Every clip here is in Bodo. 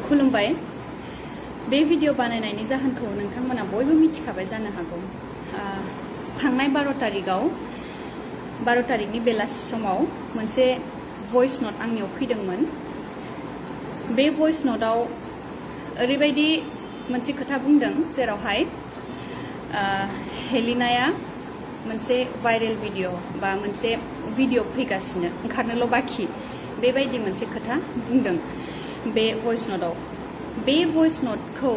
खुलुमबाय बे भिडिअ बानायनायनि जाहोनखौ नोंथांमोना बयबो मिथिखाबाय जानो हागौ थांनाय 12 तारिखनि बेलासि समाव मोनसे भइस नोट आंनियाव फैदोंमोन बे भइस नोटआव ओरैबायदि मोनसे खोथा बुंदों जेरावहाय हेलिनाया मोनसे भाइरेल भिडिअ बा मोनसे भिडिअ फैगासिनो ओंखारनोल' बाखि बेबायदि मोनसे खोथा बुंदों बे भइस नोटआव बे भइस नोटखौ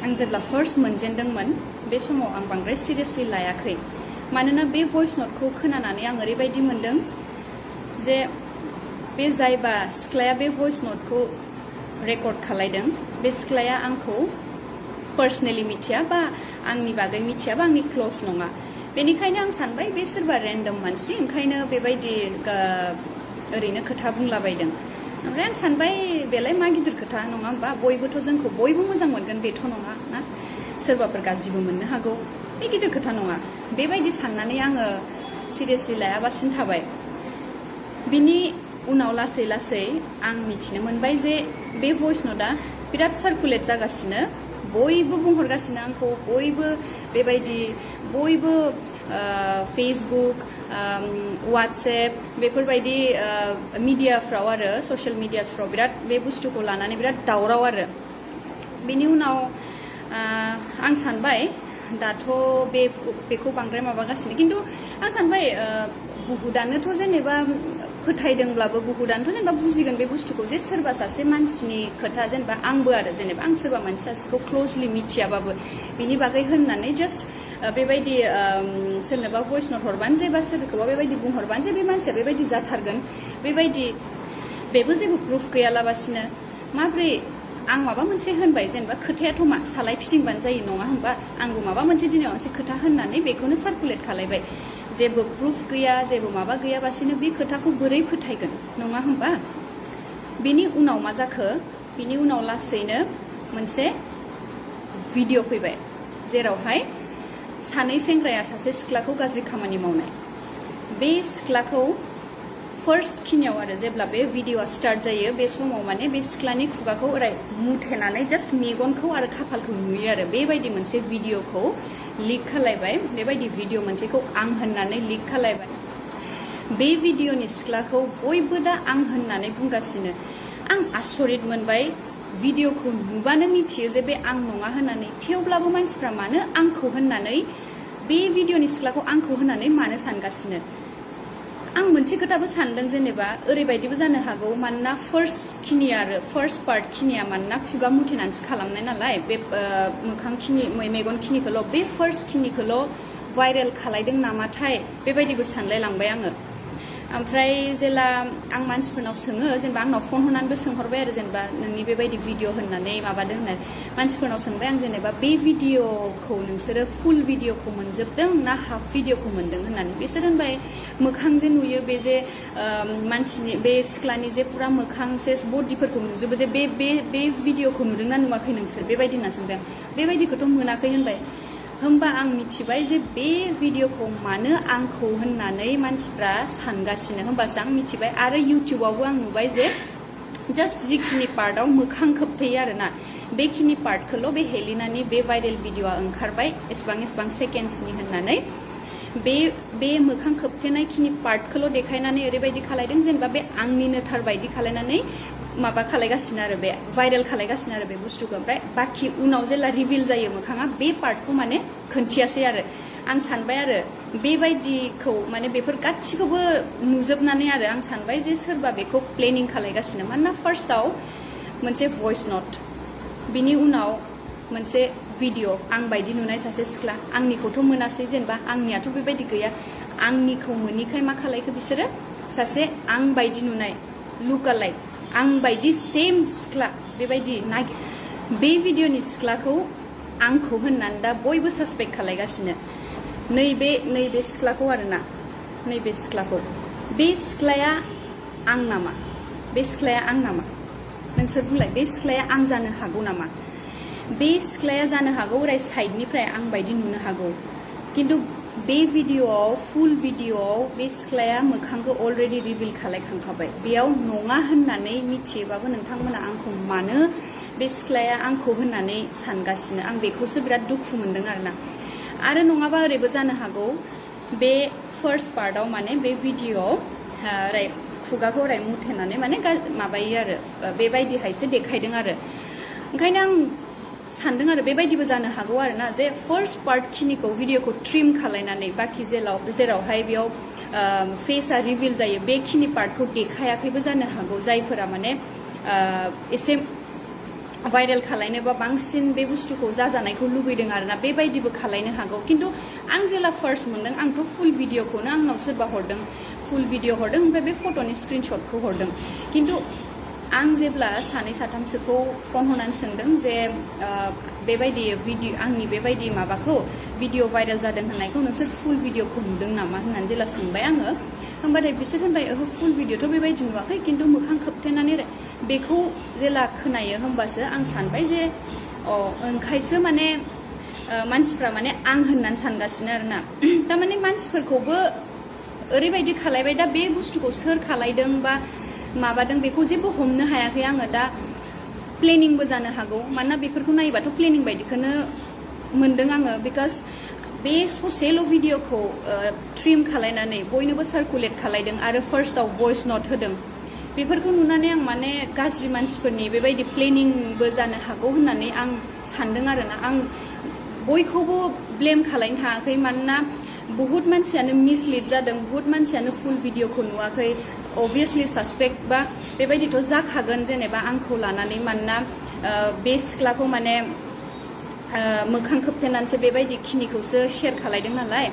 आं जेब्ला फर्स्ट मोनजेनदोंमोन बे समाव आं बांद्राय सिरियासलि लायाखै मानोना बे भइस नोटखौ खोनानानै आं ओरैबायदि मोनदों जे बे जायबा सिख्लाया बे भइस नोटखौ रेकर्ड खालायदों बे सिख्लाया आंखौ पार्सनेलि मिथिया बा आंनि बागै मिथिया बा आंनि क्लोज नङा बेनिखायनो आं सानबाय बे सोरबा रेन्डम मानसि ओंखायनो बेबायदि ओरैनो खोथा बुंलाबायदों ओमफ्राय आं सानबाय बेलाय मा गिदिर खोथा नङा होमबा बयबोथ' जोंखौ बयबो मोजां मोनगोन बेथ' नङा ना सोरबाफोर गाज्रिबो मोननो हागौ बे गिदिर खोथा नङा बेबायदि साननानै आङो सिरियासलि लायाबासिनो थाबाय बिनि उनाव लासै लासै आं मिथिनो मोनबाय जे बे भइस नोटआ बिराद सार्कुलेट जागासिनो बयबो बुंहरगासिनो आंखौ बयबो बेबायदि बयबो फेसबुक वाट्सएप बेफोरबायदि मिडियाफ्राव आरो ससियेल मिडियासफ्राव बिराद बे बुस्थुखौ लानानै बिराद दावराव आरो बेनि उनाव आं सानबाय दाथ' बेखौ बांद्राय माबागासिनो खिन्थु आं सानबाय बुहुदानोथ' जेनेबा फोथायदोंब्लाबो बुहुदानोथ' जेनेबा बुजिगोन बे बुस्थुखौ जे सोरबा सासे मानसिनि खोथा जेनेबा आंबो आरो जेनेबा आं सोरबा मानसि सासेखौ क्ल'जलि मिथियाबाबो बिनि बागै होननानै जास्ट बेबायदि सोरनोबा भइस नोट हरबानो जे बा सोरखौबा बेबायदि बुंहरबानो जे बे मानसिया बेबायदि जाथारगोन बेबायदि बेबो जेबो प्रुफ गैयालाबासिनो माब्रै आं माबा मोनसे होनबाय जेनेबा खोथायाथ' मा सालाय फिदिंबानो जायो नङा होमबा आंबो माबा मोनसे दिनै मोनसे खोथा होननानै बेखौनो सार्कुलेट खालायबाय जेबो प्रुफ गैया जेबो माबा गैयाबासिनो बे खोथाखौ बोरै फोथायगोन नङा होमबा बेनि उनाव मा जाखो बिनि उनाव लासैनो मोनसे भिडिअ फैबाय जेरावहाय सानै सेंग्राया सासे सिख्लाखौ गाज्रि खामानि मावनाय बे सिख्लाखौ फर्स्ट खिनियाव आरो जेब्ला बे भिडिअआ स्टार्ट जायो बे समाव माने बे सिख्लानि खुगाखौ ओरै मुथेनानै जास्ट मेगनखौ आरो खाफालखौ नुयो आरो बेबायदि मोनसे भिडिअखौ लिक खालायबाय बेबायदि भिडिअ मोनसेखौ आं होननानै लिक खालायबाय बे भिडिअनि सिख्लाखौ बयबो दा आं होननानै बुंगासिनो आं आसरित मोनबाय भिडिअखौ नुबानो मिथियो जे बे आं नङा होननानै थेवब्लाबो मानसिफ्रा मानो आंखौ होननानै बे भिडिअनि सिख्लाखौ आंखौ होननानै मानो सानगासिनो आं मोनसे खोथाबो सानदों जेनेबा ओरैबायदिबो जानो हागौ मानोना फर्स्ट पार्ट खिनिया मानोना खुगा मुथेनानैसो खालामनाय नालाय बे मोखां खिनि मेगन खिनिखौल' बे फर्स्ट खिनिखौल' भाइरेल खालायदों नामाथाय बेबायदिबो सानलाय लांबाय आङो ओमफ्राय जेला आं मानसिफोरनाव सोङो जेनेबा आंनाव फन हरनानैबो सोंहरबाय आरो जेनेबा नोंनि बेबायदि भिडिअ होननानै माबादों होननानै मानसिफोरनाव सोंबाय आं जेनेबा बे भिडिअखौ नोंसोरो फुल भिडिअखौ मोनजोबदों ना हाफ भिडिअखौ मोनदों होननानै बिसोर होनबाय मोखां जे नुयो बे जे मानसिनि बे सिख्लानि जे पुरा मोखां सेस बडिफोरखौ नुजोबो जे बे भिडिअखौ नुदोंना नुवाखै नोंसोर बेबायदि होनना सोंबाय आं बेबायदिखौथ' मोनाखै होनबाय होमबा आं मिथिबाय जे बे भिडिअखौ मानो आंखौ होननानै मानसिफ्रा सानगासिनो होमबासो आं मिथिबाय आरो इउटिउबावबो आं नुबाय जे जास्ट जिखिनि पार्टआव मोखां खोबथेयो आरोना बेखिनि पार्टखौल' बे हेलिनानि बे भाइरेल भिडिअआ ओंखारबाय एसेबां सेकेन्ड्सनि होननानै बे मोखां खोबथेनायखिनि पार्टखौल' देखायनानै ओरैबायदि खालायदों जेनेबा बे आंनिनो थार बायदि खालायनानै माबा खालायगासिनो आरो बे भाइरेल खालायगासिनो आरो बे बुस्थुखौ ओमफ्राय बाखि उनाव जेला रिभिल जायो मोखाङा बे पार्टखौ माने खोन्थियासै आरो आं सानबाय आरो बेबायदिखौ माने बेफोर गासिखौबो नुजोबनानै आरो आं सानबाय जे सोरबा बेखौ प्लेनिं खालायगासिनो मानोना फार्स्टआव मोनसे भइस नोट बिनि उनाव मोनसे भिडिअ आं बायदि नुनाय सासे सिख्ला आंनिखौथ' मोनासै जेनेबा आंनियाथ' बेबायदि गैया आंनिखौ मोनिखाय मा खालायखो बिसोरो सासे आं बायदि नुनाय लुकालाइक आं बायदि सेम सिख्ला बेबायदि बे भिडिअनि सिख्लाखौ आंखौ होननानै दा बयबो सासपेक्ट खालायगासिनो नैबे सिख्लाखौ आरोना नैबे सिख्लाखौ बे सिख्लाया आं नामा बे सिख्लाया आं नामा नोंसोर बुंलाय बे सिख्लाया आं जानो हागौ नामा बे सिख्लाया जानो हागौ ओरै साइडनिफ्राय आं बायदि नुनो हागौ खिन्थु बे भिडिअआव फुल भिडिअआव बे सिख्लाया मोखांखौ अलरेडि रिभिल खालायखांखाबाय बेयाव नङा होननानै मिथियोबाबो नोंथांमोना आंखौ मानो बे सिख्लाया आंखौ होननानै सानगासिनो आं बेखौसो बिराद दुखु मोनदों आरो नङाबा ओरैबो जानो हागौ बे फार्स्ट पार्टआव माने बे भिडिअआव ओरै खुगाखौ ओरै मुथेनानै माने माबायो आरो बेबायदिहायसो देखायदों आरो ओंखायनो आं सानदों आरो बेबायदिबो जानो हागौ आरोना जे फार्स्ट पार्ट खिनिखौ भिडिअखौ ट्रिम खालायनानै बाखि जेरावहाय बेयाव फेसआ रिभिल जायो बेखिनि पार्टखौ देखायाखैबो जानो हागौ जायफोरा माने एसे भाइरेल खालायनो बा बांसिन बे बुस्थुखौ जाजानायखौ लुगैदों आरोना बेबायदिबो खालायनो हागौ खिन्थु आं जेला फार्स्ट मोनदों आंथ' फुल भिडिअखौनो आंनाव सोरबा हरदों फुल भिडिअ हरदों ओमफ्राय बे फट'नि स्क्रिनशटखौ हरदों खिन्थु आं जेब्ला सानै साथामसोखौ फन हरनानै सोंदों जे बेबायदि आंनि बेबायदि माबाखौ भिडिअ भाइरेल जादों होननायखौ नोंसोर फुल भिडिअखौ नुदों नामा होननानै जेला सोंबाय आङो होमबाथाय बिसोर होनबाय ओहो फुल भिडिअथ' बेबायदि नुवाखै खिन्थु मोखां खोबथेनानै बेखौ जेला खोनायो होमबासो आं सानबाय जे ओंखायसो माने मानसिफ्रा माने आं होननानै सानगासिनो आरोना थारमाने मानसिफोरखौबो ओरैबायदि खालायबाय दा बे बुस्थुखौ सोर खालायदों बा माबादों बेखौ जेबो हमनो हायाखै आङो दा प्लेनिंबो जानो हागौ मानोना बेफोरखौ नायोबाथ' प्लेनिं बायदिखौनो मोनदों आङो बिकज बे ससेल' भिडिअखौ ट्रिम खालायनानै बयनोबो सार्कुलेट खालायदों आरो फार्स्टआव भइस नट होदों बेफोरखौ नुनानै आं माने गाज्रि मानसिफोरनि बेबायदि प्लेनिंबो जानो हागौ होननानै आं सानदों आरोना आं बयखौबो ब्लेम खालायनो थाङाखै मानोना बहुत मानसियानो मिसलिड जादों बहुत मानसियानो फुल भिडिअखौ नुवाखै अभियासलि सासपेक्ट बा बेबायदिथ' जाखागोन जेनेबा आंखौ लानानै मानोना बे सिख्लाखौ माने मोखां खोबथेनानैसो बेबायदि खिनिखौसो शेयार खालायदों नालाय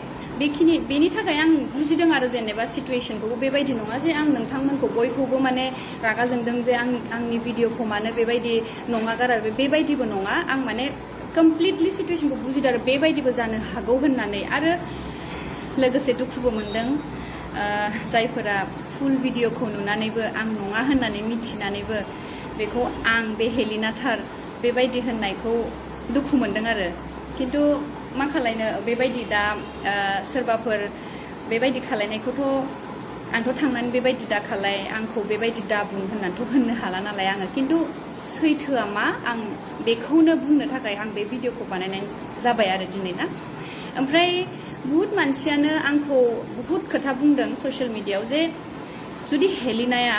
बेनि थाखाय आं बुजिदों आरो जेनेबा सिटुवेशनखौबो बेबायदि नङा जे आं नोंथांमोनखौ बयखौबो माने रागा जोंदों जे आंनि भिडिअखौ मानो बेबायदि नङा गारा बेबायदिबो नङा आं माने कमप्लिटलि सिटुवेशनखौ बुजिदों आरो बेबायदिबो जानो हागौ होननानै आरो लोगोसे दुखुबो मोनदों जायफोरा फुल भिडिअखौ नुनानैबो आं नङा होननानै मिथिनानैबो बेखौ आं बे हेलिनाथार बेबायदि होननायखौ दुखु मोनदों आरो खिन्थु मा खालायनो बेबायदि दा सोरबाफोर बेबायदि खालायनायखौथ' आंथ' थांनानै बेबायदि दा खालाय आंखौ बेबायदि दा बुं होननानैथ' होननो हाला नालाय आङो खिन्थु सैथोआ मा आं बेखौनो बुंनो थाखाय आं बे भिडिअखौ बानायनाय जाबाय आरो दिनै ना ओमफ्राय बहुत मानसियानो आंखौ बहुत खोथा बुंदों ससियेल मिडियायाव जे जुदि हेलिनाया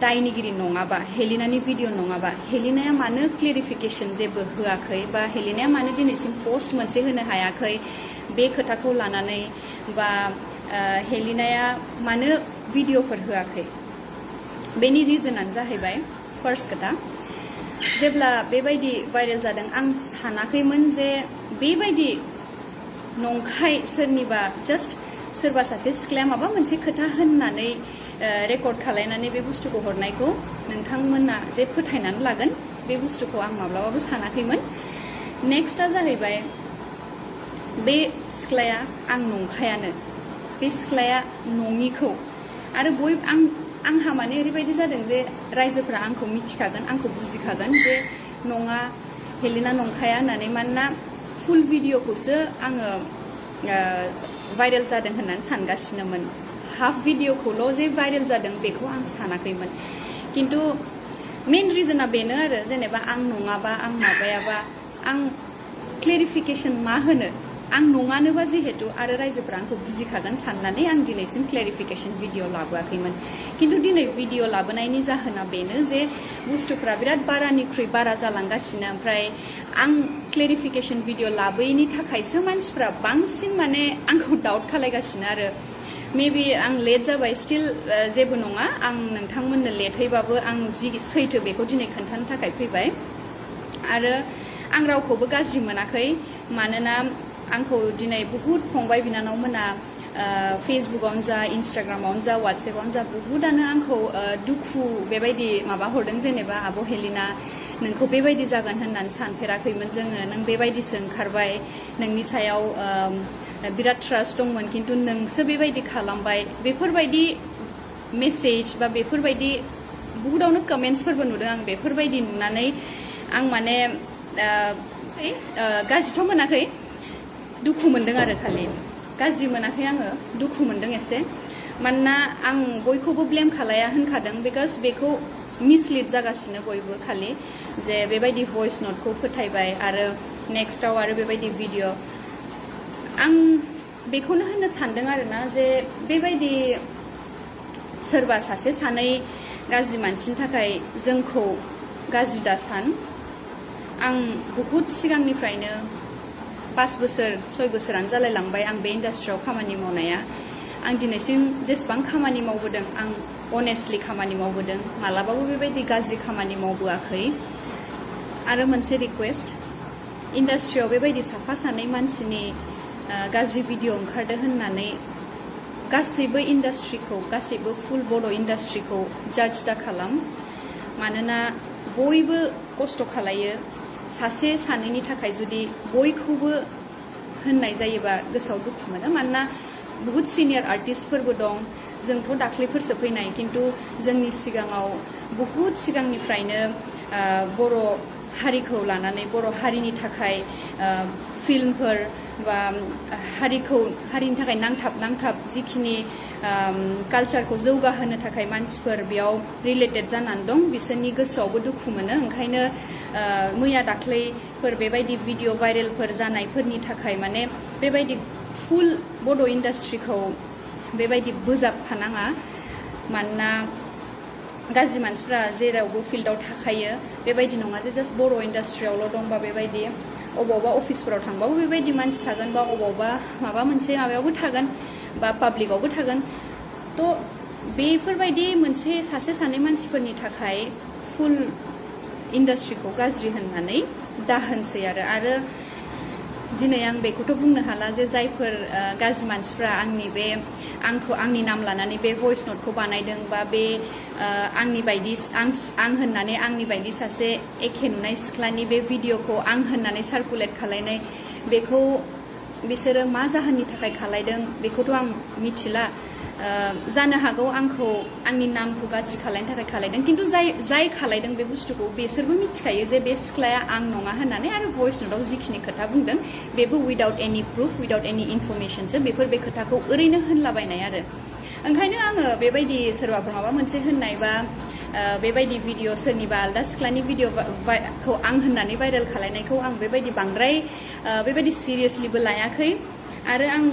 दायनिगिरि नङाबा हेलिनानि भिडिअ नङाबा हेलिनाया मानो क्लेरिफिकेसन जेबो होआखै बा हेलिनाया मानो दिनैसिम पस्ट मोनसे होनो हायाखै बे खोथाखौ लानानै बा हेलिनाया मानो भिडिअफोर होआखै बेनि रिजनानो जाहैबाय फार्स्ट खोथा जेब्ला बेबायदि भाइरेल जादों आं सानाखैमोन जे बेबायदि नंखाय सोरनिबा जास्ट सोरबा सासे सिख्लाया माबा मोनसे खोथा होननानै रेकर्ड खालायनानै बे बुस्थुखौ हरनायखौ नोंथांमोना जे फोथायनानै लागोन बे बुस्थुखौ आं माब्लाबाबो सानाखैमोन नेक्स्टआ जाहैबाय बे सिख्लाया आं नंखायानो बे सिख्लाया नङिखौ आरो आंहा माने ओरैबायदि जादों जे रायजोफ्रा आंखौ मिथिखागोन आंखौ बुजिखागोन जे नङा हेलिना नंखाया होननानै मानोना फुल भिडिअखौसो आङो भाइरेल जादों होननानै सानगासिनोमोन हाफ भिडिअखौल' जे भाइरेल जादों बेखौ आं सानाखैमोन खिन्थु मेन रिजना बेनो आरो जेनेबा आं नङाबा आं माबायाबा आं क्लेरिफिकेसन मा होनो आं नङानोबा जिहेतु आरो रायजोफ्रा आंखौ बुजिखागोन साननानै आं दिनैसिम क्लेरिफिकेसन भिडिअ लाबोआखैमोन खिन्थु दिनै भिडिअ लाबोनायनि जाहोना बेनो जे बुस्थुफ्रा बिराद बारानिख्रुइ बारा जालांगासिनो ओमफ्राय आं क्लेरिफिकेसन भिडिअ लाबोयैनि थाखायसो मानसिफ्रा बांसिन माने आंखौ डाउट खालायगासिनो आरो मेबि आं लेट जाबाय स्टिल जेबो नङा आं नोंथांमोननो लेटैबाबो आं जि सैथो बेखौ दिनै खोन्थानो थाखाय फैबाय आरो आं रावखौबो गाज्रि मोनाखै मानोना आंखौ दिनै बहुत फंबाय बिनानावमोना फेसबुकआवनो जा इन्स्टाग्रामावनो जा वाट्सएपआवनो जा बहुतानो आंखौ दुखु बेबायदि माबा हरदों जेनेबा आब' हेलिना नोंखौ बेबायदि जागोन होननानै सानफेराखैमोन जोङो नों बेबायदिसो ओंखारबाय नोंनि सायाव बिराद ट्रास्ट दंमोन खिन्थु नोंसो बेबायदि खालामबाय बेफोरबायदि मेसेज बा बेफोरबायदि बहुतावनो कमेन्ट्सफोरबो नुदों आं बेफोरबायदि नुनानै आं माने गाज्रिथ' मोनाखै दुखु मोनदों आरो खालि गाज्रि मोनाखै आङो दुखु मोनदों एसे मानोना आं बयखौबो ब्लेम खालाया होनखादों बिकज बेखौ मिसलिड जागासिनो बयबो खालि जे बेबायदि भइस नटखौ फोथायबाय आरो नेक्स्टआव आरो बेबायदि भिडिअ आं बेखौनो होननो सानदों आरोना जे बेबायदि सोरबा सासे सानै गाज्रि मानसिनि थाखाय जोंखौ गाज्रि दासान आं बहुत सिगांनिफ्रायनो 5 बोसोर 6 बोसोरानो जालायलांबाय आं बे इन्डास्ट्रियाव खामानि मावनाया आं दिनैसिम जेसेबां खामानि मावबोदों आं अनेस्टलि खामानि मावबोदों मालाबाबो बेबायदि गाज्रि खामानि मावबोआखै आरो मोनसे रिक्वेस्ट इन्डास्ट्रियाव बेबायदि साफा सानै मानसिनि गाज्रि भिडिअ ओंखारदों होननानै गासैबो इन्डास्ट्रिखौ गासैबो फुल बर' इन्डास्ट्रिखौ जाज दा खालाम मानोना बयबो खस्थ' खालायो सासे सानैनि थाखाय जुदि बयखौबो होननाय जायोबा गोसोआव दुखु मोनो मानोना बहुत सिनियर आर्टिस्टफोरबो दं जोंथ' दाख्लैफोरसो फैनाय खिन्थु जोंनि सिगाङाव बहुत सिगांनिफ्रायनो बर' हारिखौ लानानै बर' हारिनि थाखाय फिल्मफोर बा हारिनि थाखाय नांथाब जिखिनि कालचारखौ जौगाहोनो थाखाय मानसिफोर बेयाव रिलेटेड जानानै दं बिसोरनि गोसोआवबो दुखु मोनो ओंखायनो मैया दाख्लैफोर बेबायदि भिडिअ भाइरेलफोर जानायफोरनि थाखाय माने बेबायदि फुल बर' इन्डास्ट्रिखौ बेबायदि बोजाबफानाङा मानोना गाज्रि मानसिफ्रा जेरावबो फिल्डआव थाखायो बेबायदि नङा जे जास्ट बर' इन्डास्ट्रियावल' दंबा बेबायदि अबावबा अफिसफोराव थांबाबो बेबायदि मानसि थागोन बा अबावबा माबा मोनसे माबायावबो थागोन बा पाब्लिकआवबो थागोन थ' बेफोरबायदि मोनसे सासे सानै मानसिफोरनि थाखाय फुल इन्डास्ट्रिखौ गाज्रि होननानै दाहोनसै आरो दिनै आं बेखौथ' बुंनो हाला जे जायफोर गाज्रि मानसिफ्रा आंनि नाम लानानै बे भइस नटखौ बानायदों बा बे आंनि बायदि आं होननानै आंनि बायदि सासे एखे नुनाय सिख्लानि बे भिडिअखौ आं होननानै सार्कुलेट खालायनाय बेखौ बिसोरो मा जाहोननि थाखाय खालायदों बेखौथ' आं मिथिला जानो हागौ आंनि नामखौ गाज्रि खालायनो थाखाय खालायदों खिन्थु जाय खालायदों बे बुस्थुखौ बिसोरबो मिथिखायो जे बे सिख्लाया आं नङा होननानै आरो भइस नटआव जिखिनि खोथा बुंदों बेबो उइदाउट एनि प्रुफ उइदाउट एनि इनफरमेसनसो बे खोथाखौ ओरैनो होनलाबायनाय आरो ओंखायनो आङो बेबायदि सोरबाफोर माबा मोनसे होननाय बा बेबायदि भिडिअ सोरनिबा आलदा सिख्लानि भिडिअखौ आं होननानै भाइरेल खालायनायखौ आं बेबायदि बांद्राय बेबायदि सिरियासलिबो लायाखै आरो आं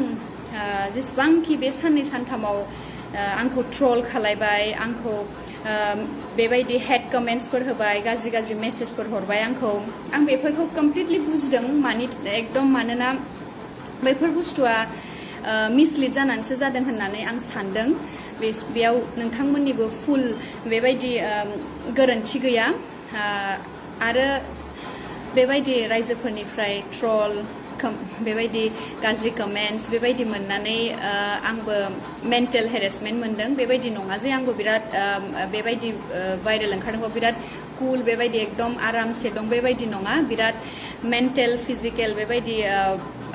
जेसेबांखि बे साननै सानथामाव आंखौ ट्रल खालायबाय आंखौ बेबायदि हेड कमेन्ट्सफोर होबाय गाज्रि मेसेजफोर हरबाय आं बेफोरखौ कमप्लिटलि बुजिदों एकदम मानोना बेफोर बुस्थुआ मिसलिड जानानैसो जादों होननानै आं सानदों बेयाव नोंथांमोननिबो फुल बेबायदि गोरोन्थि गैया आरो बेबायदि रायजोफोरनिफ्राय ट्रल बेबायदि गाज्रि कमेन्ट्स बेबायदि मोननानै आंबो मेन्टेल हेरेसमेन्ट मोनदों बेबायदि नङा जे आंबो बिराद बेबायदि भाइरेल ओंखारदोंबा बिराद कुल बेबायदि एकदम आरामसे दं बेबायदि नङा बिराद मेन्टेल फिजिकेल बेबायदि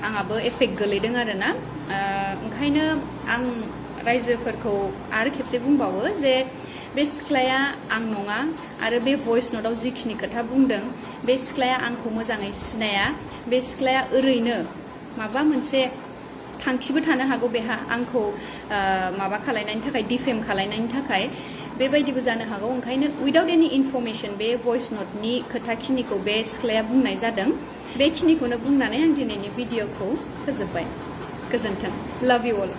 आंहाबो एफेक्ट गोलैदों आरोना ओंखायनो आं रायजोफोरखौ आरो खेबसे बुंबावो जे बे सिख्लाया आं नङा आरो बे भइस नटआव जिखिनि खोथा बुंदों बे सिख्लाया आंखौ मोजाङै सिनाया बे सिख्लाया ओरैनो माबा मोनसे थांखिबो थानो हागौ बेहा आंखौ माबा खालायनायनि थाखाय डिफेम खालायनायनि थाखाय बेबायदिबो जानो हागौ ओंखायनो उइदाउट एनि इनफरमेसन बे भइस नटनि खोथाखिनिखौ बे सिख्लाया बुंनाय जादों बेखिनिखौनो बुंनानै आं दिनैनि भिडिअखौ फोजोबबाय गोजोन्थों लाभ इउ अल